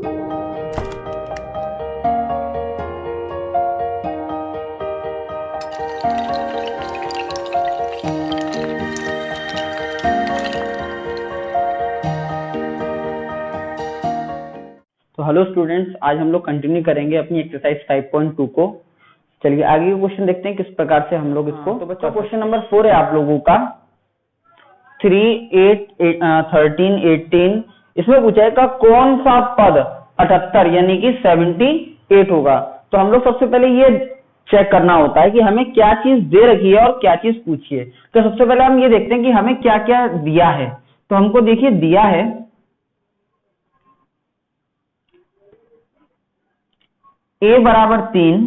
तो hello students, आज हम लोग कंटिन्यू करेंगे अपनी एक्सरसाइज 5.2 को। चलिए आगे का क्वेश्चन देखते हैं किस प्रकार से हम लोग इसको। तो बच्चों क्वेश्चन नंबर 4 है आप लोगों का 3, 8, 13, 18। इसमें पूछा है कौन सा पद 78 यानी कि 78 होगा। तो हम लोग सबसे पहले ये चेक करना होता है कि हमें क्या चीज दे रखी है और क्या चीज पूछी है। तो सबसे पहले हम ये देखते हैं कि हमें क्या क्या दिया है। तो हमको देखिए दिया है a बराबर 3।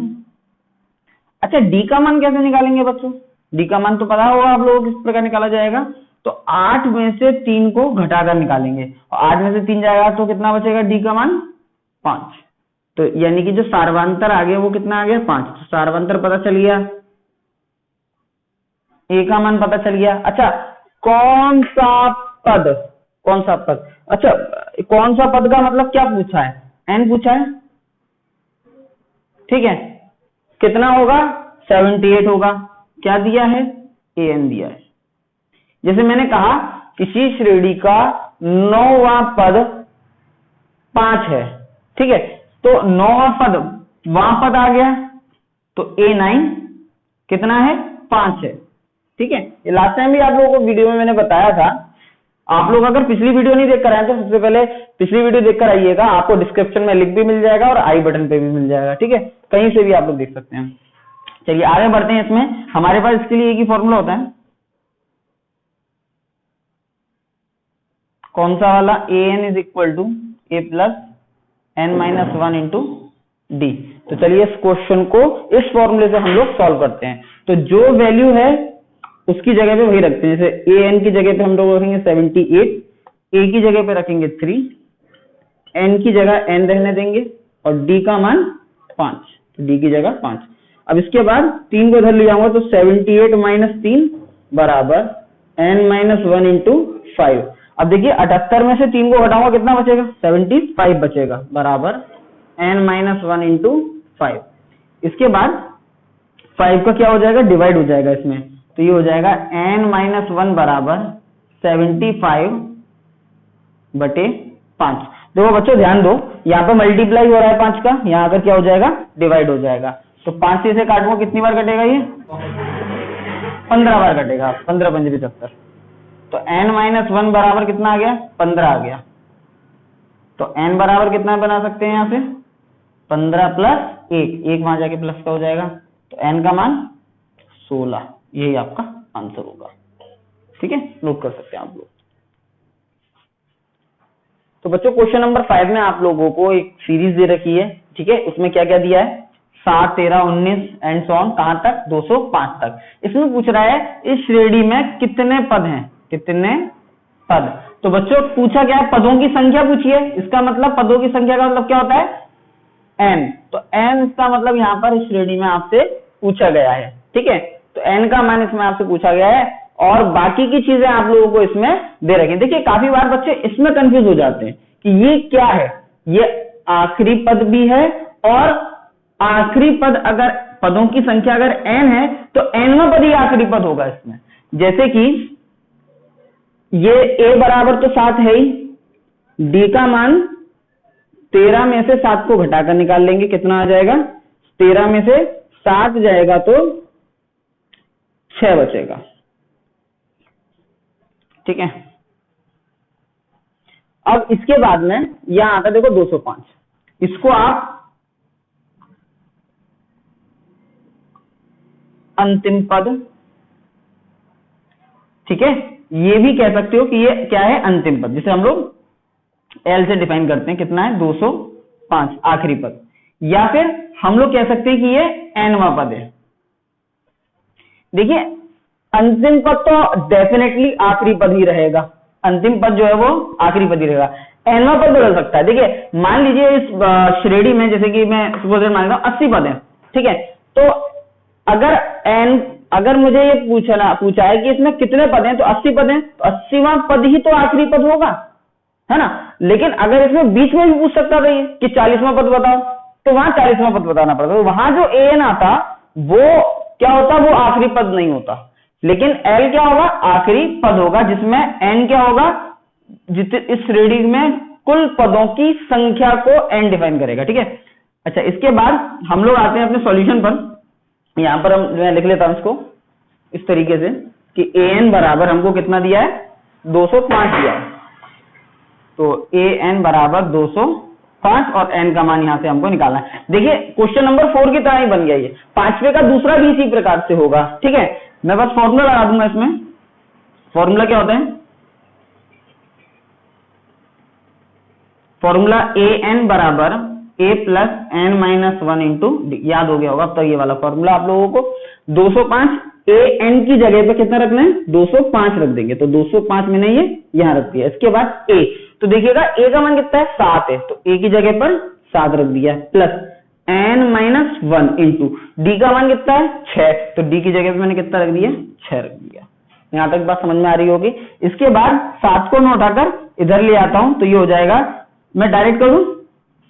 अच्छा d का मान कैसे निकालेंगे बच्चों? d का मान तो पता होगा आप लोगों को किस प्रकार निकाला जाएगा। तो 8 में से 3 को घटाकर निकालेंगे और 8 में से 3 जाएगा तो कितना बचेगा d का मान 5। तो यानी कि जो सार्वंतर आ गया वो कितना आ गया 5। तो सार्वंतर पता चल गया, a का मान पता चल गया। अच्छा कौन सा पद, कौन सा पद, अच्छा कौन सा पद का मतलब क्या पूछा है? n पूछा है, ठीक है। कितना होगा 78 होगा। क्या दिया है? an दिया है। जैसे मैंने कहा किसी श्रेणी का 9वां पद 5 है, ठीक है। तो 9वां पद वहां पद आ गया तो a9 कितना है 5 है, ठीक है। ये लास्ट टाइम भी आप लोगों को वीडियो में मैंने बताया था। आप लोग अगर पिछली वीडियो नहीं देख कर आए तो सबसे पहले पिछली वीडियो देखकर आइएगा, आपको डिस्क्रिप्शन में लिंक भी मिल जाएगा और आई बटन पे भी मिल जाएगा, ठीक है। कहीं से भी आप लोग देख सकते हैं। चलिए आगे बढ़ते हैं। इसमें हमारे पास इसके लिए एक ही फॉर्मूला होता है, कौन सा वाला? an is equal to a plus n minus 1 into d. तो चलिए इस क्वेश्चन को इस फॉर्मूले से हम लोग सॉल्व करते हैं। तो जो वैल्यू है उसकी जगह पे वही रखते हैं। जैसे an की जगह पे हम लोग रखेंगे 78, a की जगह पे रखेंगे 3, n की जगह n रहने देंगे और d का मान 5, तो d की जगह 5। अब इसके बाद 3 को इधर ले जाऊंगा तो 78 माइनस 3 बराबर n माइनस 1 इंटू 5। अब देखिए 78 में से 3 को घटाऊंगा कितना बचेगा? 75 बचेगा बराबर n माइनस 1 इंटू 5। इसके बाद 5 का क्या हो जाएगा? डिवाइड हो जाएगा इसमें, तो ये हो जाएगा n माइनस 1 बराबर 75 बटे 5। देखो बच्चों ध्यान दो, यहाँ पे मल्टीप्लाई हो रहा है 5 का, यहाँ आकर क्या हो जाएगा? डिवाइड हो जाएगा। तो 5 से इसे काटूंगा कितनी बार कटेगा? ये 15 बार कटेगा। 15 पंजे 75। तो n माइनस 1 बराबर कितना आ गया? 15 आ गया। तो n बराबर कितना बना सकते हैं यहाँ से? 15 प्लस 1 वहां जाके प्लस का हो जाएगा, तो n का मान 16। यही आपका आंसर होगा, ठीक है। नोट कर सकते हैं आप लोग। तो बच्चों क्वेश्चन नंबर 5 में आप लोगों को एक सीरीज दे रखी है, ठीक है। उसमें क्या क्या दिया है? 7, 13, 19 एंड सो ऑन, कहां तक? 205 तक। इसमें पूछ रहा है इस श्रेणी में कितने पद हैं, कितने पद। तो बच्चों पूछा क्या है? पदों की संख्या पूछी है। इसका मतलब पदों की संख्या का मतलब क्या होता है? n। तो n इसका मतलब यहाँ पर इस श्रेणी में आपसे पूछा गया है, ठीक है। तो n का मान इसमें आपसे पूछा गया है और बाकी की चीजें आप लोगों को इसमें दे रखी है। देखिए काफी बार बच्चे इसमें कंफ्यूज हो जाते हैं कि ये क्या है। ये आखिरी पद भी है और आखिरी पद, अगर पदों की संख्या अगर n है तो nवां पद ही आखिरी पद होगा इसमें। जैसे कि ये a बराबर तो 7 है ही, d का मान 13 में से 7 को घटाकर निकाल लेंगे, कितना आ जाएगा? 13 में से 7 जाएगा तो 6 बचेगा, ठीक है। अब इसके बाद में यहां आता देखो 205, इसको आप अंतिम पद, ठीक है, ये भी कह सकते हो कि ये क्या है? अंतिम पद। जिसे हम लोग L से डिफाइन करते हैं, कितना है? 205 आखिरी पद। या फिर हम लोग कह सकते हैं कि ये nवां पद है। देखिए अंतिम पद तो डेफिनेटली आखिरी पद ही रहेगा, अंतिम पद जो है वो आखिरी पद ही रहेगा। nवां पद बदल सकता है। देखिए मान लीजिए इस श्रेणी में, जैसे कि मैं सपोज मान लेता हूं 80 पद है, ठीक है। तो अगर मुझे ये पूछा है कि इसमें कितने पद हैं, तो 80 पद हैं, तो 80वां पद ही तो आखिरी पद होगा, है ना। लेकिन अगर इसमें बीच में भी पूछ सकता था ये कि 40वां पद बताओ, तो वहां 40वां पद बताना पड़ता, तो वहां जो an आता वो क्या होता, वो आखिरी पद नहीं होता, लेकिन l क्या होगा, आखिरी पद होगा, जिसमें n क्या होगा, इस श्रेणी में कुल पदों की संख्या को n डिफाइन करेगा, ठीक है। अच्छा, इसके बाद हम लोग आते हैं अपने सॉल्यूशन पर। यहां पर मैं लिख लेता हूं इसको इस तरीके से कि an बराबर हमको कितना दिया है, 205 दिया है, तो an बराबर 205 और n का मान यहां से हमको निकालना है। देखिए क्वेश्चन नंबर 4 की तरह ही बन गया, ये 5वें का दूसरा भी इसी प्रकार से होगा, ठीक है। मैं बस फॉर्मूला लगा दूंगा इसमें। फॉर्मूला क्या होता है, फॉर्मूला an बराबर a plus n minus 1 into D, याद हो गया होगा अब तक ये वाला फॉर्मूला आप लोगों को। 205 an की जगह पे कितना रखना है, 205 रख देंगे, तो 205 मैंने ये यहां रख दिया। इसके बाद a, तो देखिएगा a का मान कितना है, 7 है, तो a की जगह पर 7 रख दिया, plus n minus 1 into D का मान कितना है, 6, तो डी की जगह पे मैंने कितना रख दिया, 6 रख दिया। यहां तक बात समझ में आ रही होगी। इसके बाद 7 को मैं उठाकर इधर ले आता हूं, तो ये हो जाएगा, मैं डायरेक्ट करूं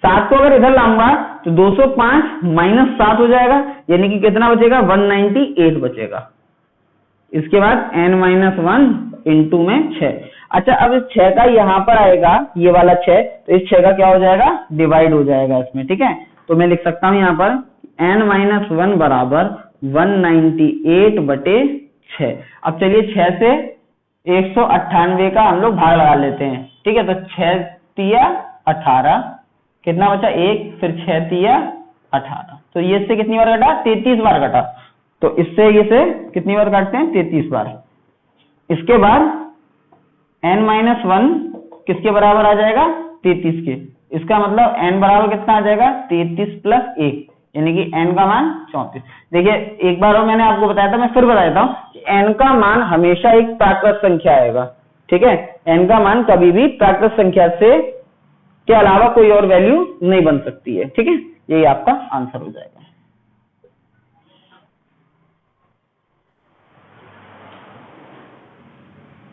7 को अगर इधर लाऊंगा तो 205 माइनस 7 हो जाएगा, यानी कि कितना बचेगा, 198 बचेगा। इसके बाद n माइनस 1 इंटू में 6। अच्छा, अब इस 6 का यहां पर आएगा, ये वाला 6, तो इस 6 का क्या हो जाएगा, डिवाइड हो जाएगा इसमें, ठीक है। तो मैं लिख सकता हूं यहां पर n माइनस 1 बराबर 198 बटे 6। अब चलिए 6 से 198 का हम लोग भाग लगा लेते हैं, ठीक है। तो 6 तिया 18, कितना बचा 1, फिर 6 तिया 18, तो ये इससे कितनी बार कटा, 33 बार कटा, तो इससे ये से कितनी बार काटते हैं, 33 बार। इसके बाद n माइनस 1 किसके बराबर आ जाएगा, 33 के, इसका मतलब n बराबर कितना आ जाएगा, 33 प्लस 1, यानी कि n का मान 34। देखिए एक बार और मैंने आपको बताया था, मैं फिर बता देता हूँ कि n का मान हमेशा एक प्राकृत संख्या आएगा, ठीक है। n का मान कभी भी प्राकृत संख्या से के अलावा कोई और वैल्यू नहीं बन सकती है, ठीक है। यही आपका आंसर हो जाएगा।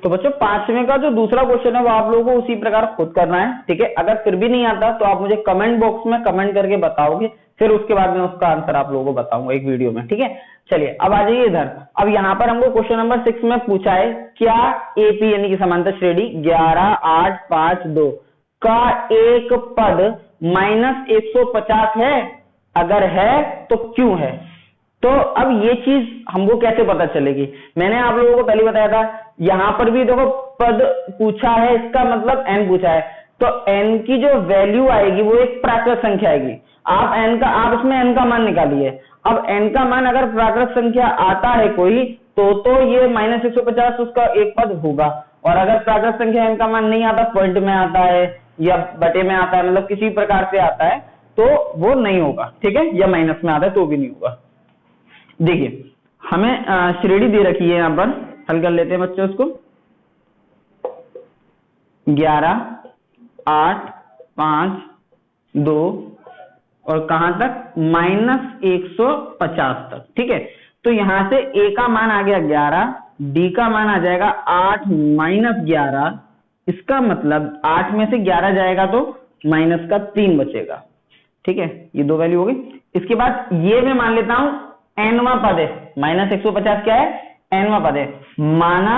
तो बच्चों 5वें का जो दूसरा क्वेश्चन है वो आप लोगों को उसी प्रकार खुद करना है, ठीक है। अगर फिर भी नहीं आता तो आप मुझे कमेंट बॉक्स में कमेंट करके बताओगे, फिर उसके बाद में उसका आंसर आप लोगों को बताऊंगा एक वीडियो में, ठीक है। चलिए अब आ जाइए इधर। अब यहाँ पर हमको क्वेश्चन नंबर 6 में पूछा है, क्या एपी यानी कि समांतर श्रेणी 11 8 5 2 का एक पद माइनस 150 है, अगर है तो क्यों है। तो अब ये चीज हमको कैसे पता चलेगी, मैंने आप लोगों को पहले बताया था, यहां पर भी देखो पद पूछा है, इसका मतलब n पूछा है, तो n की जो वैल्यू आएगी वो एक प्राकृत संख्या आएगी। आप इसमें n का मान निकालिए। अब n का मान अगर प्राकृत संख्या आता है कोई, तो ये माइनस 150 उसका एक पद होगा, और अगर प्राकृत संख्या n का मान नहीं आता, पॉइंट में आता है या बटे में आता है, मतलब किसी प्रकार से आता है, तो वो नहीं होगा, ठीक है, या माइनस में आता है तो भी नहीं होगा। देखिए हमें श्रेणी दे रखी है, यहां पर हल कर लेते हैं बच्चों उसको। 11 8 5 2 और कहां तक, माइनस 150 तक, ठीक है। तो यहां से a का मान आ गया 11, d का मान आ जाएगा 8 माइनस 11, इसका मतलब 8 में से 11 जाएगा तो माइनस का 3 बचेगा, ठीक है। ये दो वैल्यू हो गई। इसके बाद ये मैं मान लेता हूं nवां पद है, माइनस 150 क्या है, nवां पद है, माना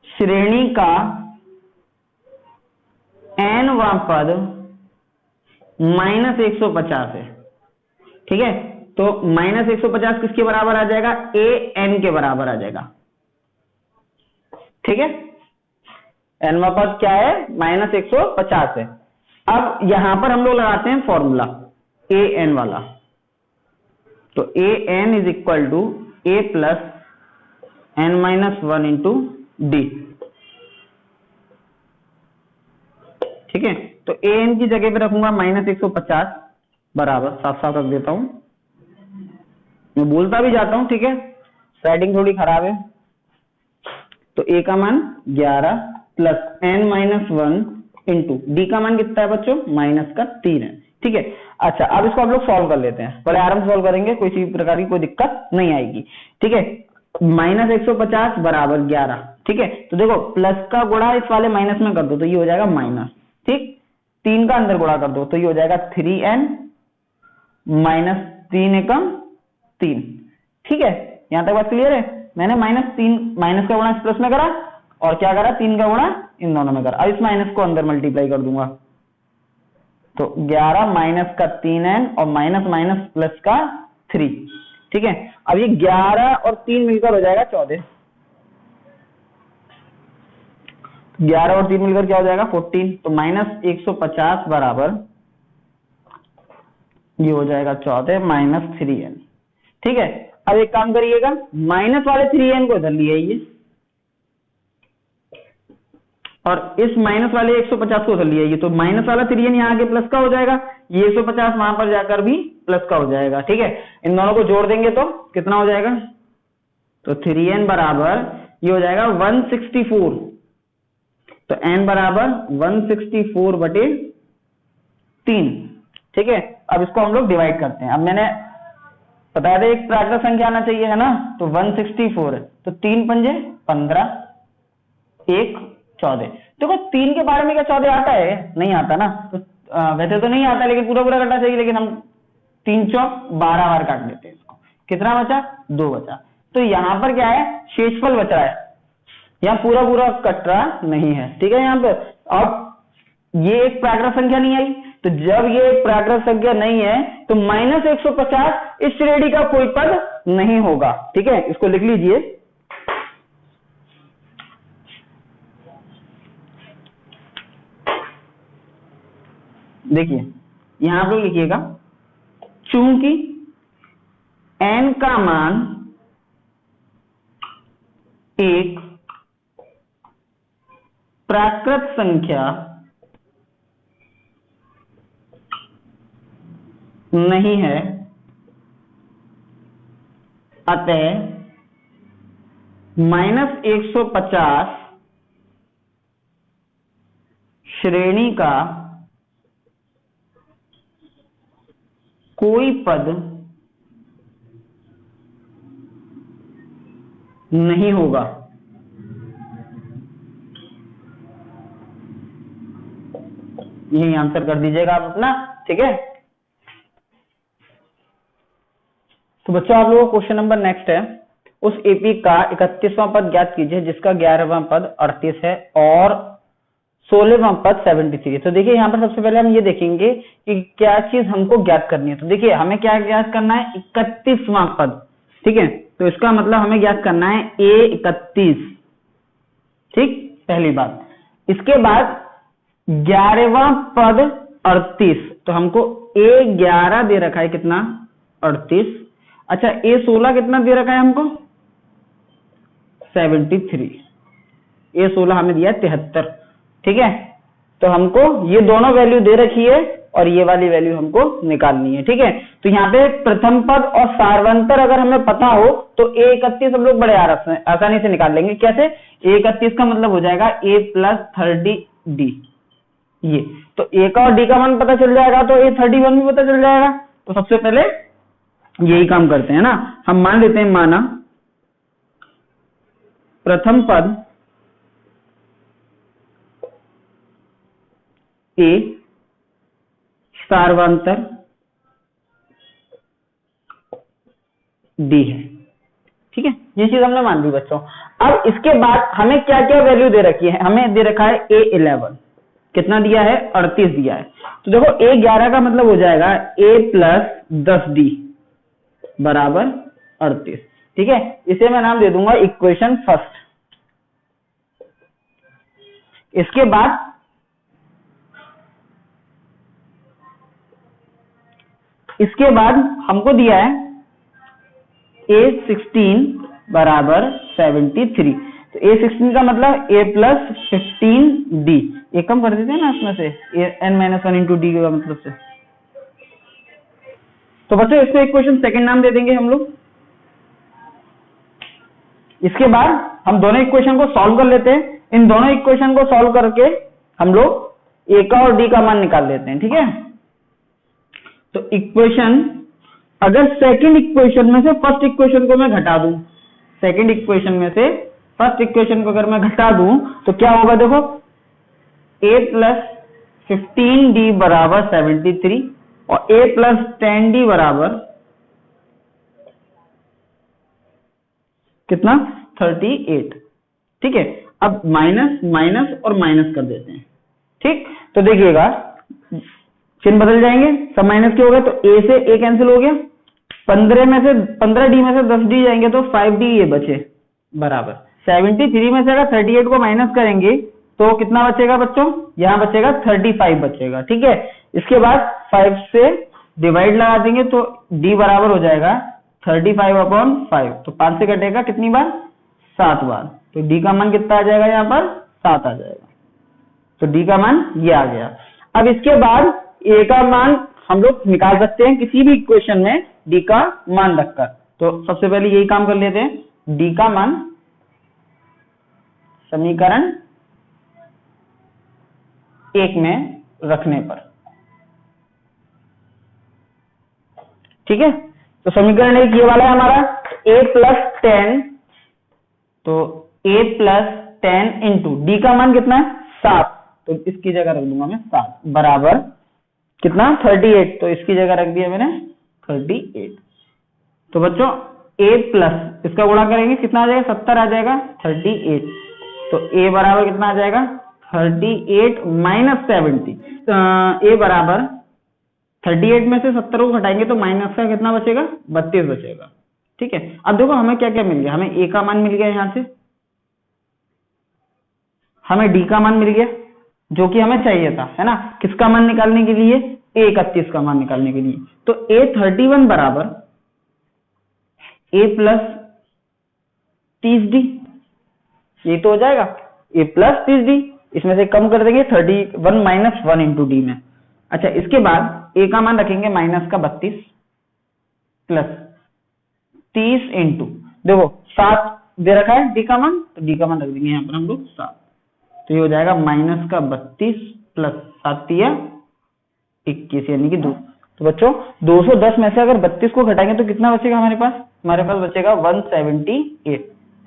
श्रेणी का nवां पद माइनस 150 है, ठीक है। तो माइनस 150 किसके बराबर आ जाएगा, an के बराबर आ जाएगा, ठीक है। nवां पद क्या है, माइनस 150 है। अब यहां पर हम लोग लगाते हैं फॉर्मूला an वाला, तो an is equal to a plus n minus 1 into d, ठीक है। तो an की जगह पे रखूंगा माइनस 150 बराबर, साफ साफ रख देता हूं, मैं बोलता भी जाता हूं, ठीक है, राइटिंग थोड़ी खराब है। तो a का मान 11 plus n minus 1 into D का मान कितना है बच्चों, माइनस का 3 है, ठीक है। अच्छा अब इसको हम लोग सॉल्व कर लेते हैं, बड़े आराम से सॉल्व करेंगे, कोई सी प्रकार की कोई दिक्कत नहीं आएगी, ठीक है। -150 बराबर 11। ठीक है, तो देखो प्लस का गुणा इस वाले माइनस में कर दो तो ये हो जाएगा माइनस। ठीक, 3 का अंदर गुणा कर दो तो ये हो जाएगा 3n माइनस 3 एकम 3। ठीक है, यहां तक बात क्लियर है। मैंने -3 माइनस का गुणा इस प्लस में करा और क्या करा, 3 का गुणा इन दोनों में करा। अब इस माइनस को अंदर मल्टीप्लाई कर दूंगा तो 11 माइनस का 3n और माइनस माइनस प्लस का 3। ठीक है, अब ये 11 और 3 मिलकर हो जाएगा 14। 11 और 3 मिलकर क्या हो जाएगा 14। तो -150 बराबर ये हो जाएगा 14 माइनस 3n। ठीक है, अब एक काम करिएगा, माइनस वाले 3n को इधर ले आइए और इस माइनस वाले 150 को उधर ले आइए। तो माइनस वाला 3n यहाँ आके प्लस का हो जाएगा, ये 150 वहां पर जाकर भी प्लस का हो जाएगा। ठीक है, इन दोनों को जोड़ देंगे तो कितना हो जाएगा, तो 3n बराबर ये हो जाएगा 164। तो n बराबर 164 बटे 3। ठीक है, अब इसको हम लोग डिवाइड करते हैं। अब मैंने बताया था एक प्राकृत संख्या आना चाहिए है ना, तो 164 है तो 3 पंजे 15 1 14। देखो 3 के बारे में क्या 14 आता है, नहीं आता ना, तो वैसे तो नहीं आता लेकिन पूरा पूरा कटना चाहिए, लेकिन हम 3 चौक 12 बार काट लेते हैं इसको। कितना बचा, 2 बचा। तो यहां पर क्या है, शेषफल बच रहा है, यहाँ पूरा पूरा कट रहा नहीं है। ठीक है, यहाँ पे अब ये एक प्राकृत संख्या नहीं आई, तो जब ये एक प्राकृत संख्या नहीं है तो -150 इस श्रेणी का कोई पद नहीं होगा। ठीक है, इसको लिख लीजिए। देखिए यहां पे लिखिएगा, चूंकि n का मान एक प्राकृत संख्या नहीं है, अतः -150 श्रेणी का कोई पद नहीं होगा। यही आंसर कर दीजिएगा आप अपना। ठीक है, तो बच्चों आप लोगों को क्वेश्चन नंबर नेक्स्ट है, उस एपी का 31वां पद ज्ञात कीजिए जिसका 11वां पद 38 है और 16वां पद 73 है। तो देखिए यहाँ पर सबसे पहले हम ये देखेंगे कि क्या चीज हमको ज्ञात करनी है। तो देखिए हमें क्या ज्ञात करना है, 31वां पद। ठीक है, तो इसका मतलब हमें ज्ञात करना है A31। ठीक, पहली बात। इसके बाद 11वां पद 38, तो हमको A11 दे रखा है कितना, 38। अच्छा, A16 कितना दे रखा है हमको, 73। A16 हमें दिया 73। ठीक है, तो हमको ये दोनों वैल्यू दे रखी है और ये वाली वैल्यू हमको निकालनी है। ठीक है, तो यहाँ पे प्रथम पद और सार्वंतर अगर हमें पता हो तो A31 हम लोग बड़े आसानी से निकाल लेंगे। कैसे, A31 का मतलब हो जाएगा A + 30D। ये तो A का और D का मान पता चल जाएगा तो A31 भी पता चल जाएगा। तो सबसे पहले यही काम करते हैं ना, हम मान लेते हैं, माना प्रथम पद A सार्वंतर D है। ठीक है, ये चीज हमने मान ली बच्चों। अब इसके बाद हमें क्या क्या वैल्यू दे रखी है, हमें दे रखा है A11, कितना दिया है, 38 दिया है। तो देखो A11 का मतलब हो जाएगा A + 10D बराबर 38। ठीक है, इसे मैं नाम दे दूंगा इक्वेशन फर्स्ट। इसके बाद हमको दिया है A16 बराबर 73। तो A16 का मतलब A + 15D। ये कम कर देते हैं ना इसमें से, n-1 × D का मतलब से। तो बच्चों इसको इक्वेशन सेकंड नाम दे देंगे हम लोग। इसके बाद हम दोनों इक्वेशन को सॉल्व कर लेते हैं। इन दोनों इक्वेशन को सॉल्व करके हम लोग A का और D का मान निकाल लेते हैं। ठीक है, तो इक्वेशन, अगर सेकंड इक्वेशन में से फर्स्ट इक्वेशन को मैं घटा दूं सेकंड इक्वेशन में से फर्स्ट इक्वेशन को अगर मैं घटा दूं तो क्या होगा, देखो a प्लस 15d बराबर 73 और a प्लस 10d बराबर कितना 38। ठीक है, अब माइनस माइनस और माइनस कर देते हैं। ठीक, तो देखिएगा चिन्ह बदल जाएंगे, सब माइनस के हो गए तो a से a कैंसिल हो गया, 15d में से 10d जाएंगे तो 5d ये बचे बराबर 73 में से अगर 38 को माइनस करेंगे तो कितना बचेगा बच्चों, यहाँ बचेगा 35 बचेगा। ठीक है, इसके बाद 5 से डिवाइड लगा देंगे तो d बराबर हो जाएगा 35/5, तो 5 से कटेगा कितनी बार, 7 बार, तो d का मान कितना आ जाएगा, यहाँ पर 7 आ जाएगा, तो d का मान ये आ गया। अब इसके बाद a का मान हम लोग निकाल सकते हैं किसी भी इक्वेशन में d का मान रखकर, तो सबसे पहले यही काम कर लेते हैं, d का मान समीकरण 1 में रखने पर। ठीक है, तो समीकरण 1 ये वाला है हमारा, a प्लस 10, तो a प्लस 10 इंटू डी का मान कितना है 7, तो इसकी जगह रख दूंगा मैं 7 बराबर कितना 38, तो इसकी जगह रख दिया मैंने 38। तो बच्चों a प्लस इसका गुणा करेंगे कितना आ जाएगा, 70 आ जाएगा 38, तो a बराबर कितना आ जाएगा 38 माइनस 70, a बराबर 38 में से 70 को घटाएंगे तो माइनस का कितना बचेगा 32 बचेगा। ठीक है, अब देखो हमें क्या क्या मिल गया, हमें a का मान मिल गया, यहां से हमें d का मान मिल गया जो कि हमें चाहिए था, है ना, किसका मान निकालने के लिए, a31 का मान निकालने के लिए, तो a31 बराबर a प्लस 30d, ये तो हो जाएगा a प्लस 30d, इसमें से कम कर देंगे 31 माइनस 1 इंटू डी में। अच्छा, इसके बाद a का मान रखेंगे माइनस का 32 प्लस 30 इंटू देखो 7 दे रखा है d का मान, तो d का मान रख देंगे यहाँ पर हम लोग 7, तो ये हो जाएगा माइनस का 32 प्लस 7 या 21 यानी कि 2। तो बच्चों 210 में से अगर 32 को घटाएंगे तो कितना बचेगा हमारे पास बचेगा 178,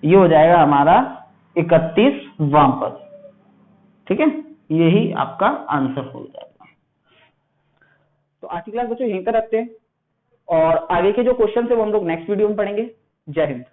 ये हो जाएगा हमारा 31वां पद। ठीक है, यही आपका आंसर हो जाएगा। तो आज की क्लास बच्चों यहीं तक रखते हैं और आगे के जो क्वेश्चन है वो हम लोग नेक्स्ट वीडियो में पढ़ेंगे। जय हिंद।